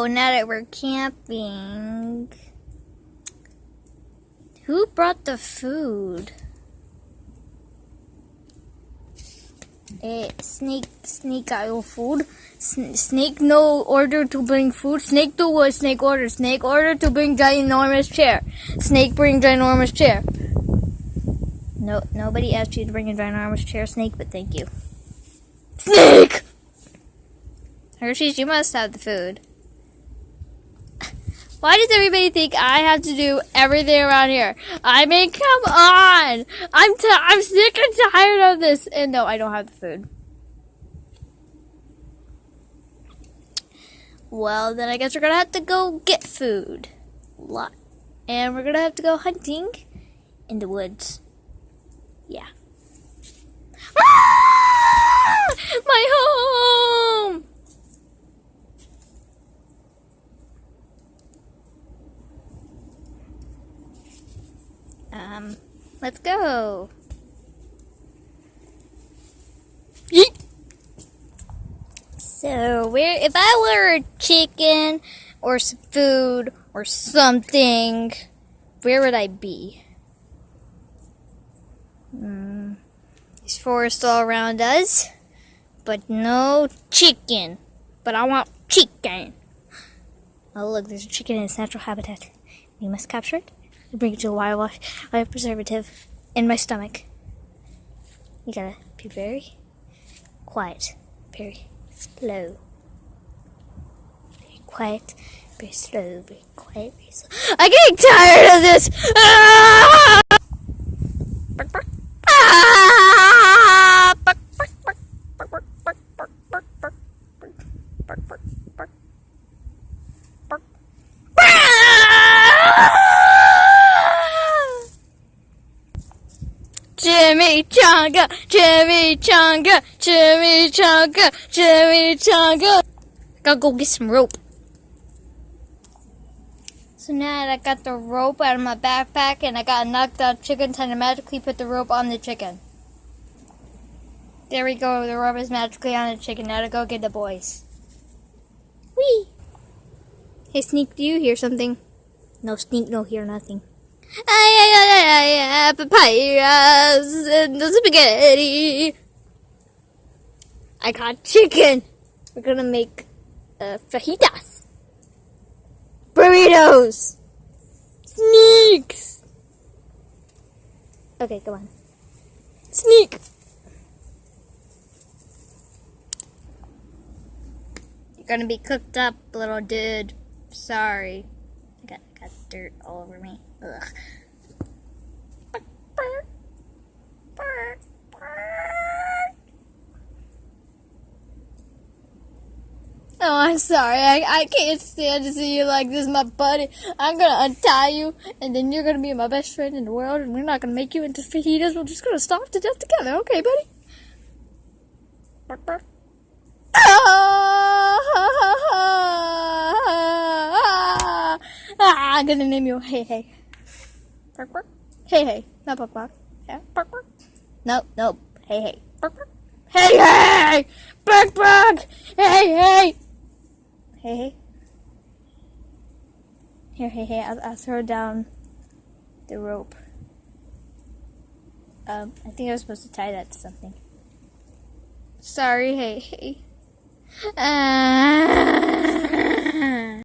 So, now that we're camping, who brought the food? Snake got your food. Snake no order to bring food. Snake do what Snake order. Snake order to bring ginormous chair. Snake bring ginormous chair. No, nobody asked you to bring a ginormous chair, Snake, but thank you. Snake! Hershey's, you must have the food. Why does everybody think I have to do everything around here? I mean, come on! I'm sick and tired of this. And no, I don't have the food. Well, then I guess we're gonna have to go get food. And we're gonna have to go hunting in the woods. Yeah. Ah! My home! Let's go. Yeet. So, if I were a chicken or some food or something, where would I be? There's forest all around us, but no chicken. But I want chicken. Oh, look, there's a chicken in its natural habitat. We must capture it and bring it to a wildlife preservative in my stomach. You gotta be very quiet, very slow. Very quiet, very slow, very quiet, very slow. I'm getting tired of this! Ah! Bark, bark. Ah! Bark, bark, bark, bark, bark, bark, bark, bark, bark, bark, bark, bark, bark. Chimichanga, chimichanga, chimichanga, chimichanga. Gotta go get some rope. So now that I got the rope out of my backpack and I got a knocked out chicken, time to magically put the rope on the chicken. There we go, the rope is magically on the chicken. Now to go get the boys. Whee! Hey Sneak, do you hear something? No, Sneak, no hear nothing. Papayas and the spaghetti. I got chicken. We're gonna make fajitas. Burritos. Sneaks. Okay, come on. Sneak. You're gonna be cooked up, little dude. Sorry. I got dirt all over me. Ugh. Oh, I'm sorry. I can't stand to see you like this, my buddy. I'm gonna untie you, and then you're gonna be my best friend in the world, and we're not gonna make you into fajitas. We're just gonna starve to death together, okay, buddy? Bark, bark. I'm gonna name you Hey Hey. Bark, bark. Hey Hey. Not bark, bark. Yeah, bark, bark. No. Hey Hey. Bark, bark. Hey Hey. Bark, bark. Hey Hey. Hey Hey. Here, Hey Hey. I'll throw down the rope. I think I was supposed to tie that to something. Sorry, Hey Hey.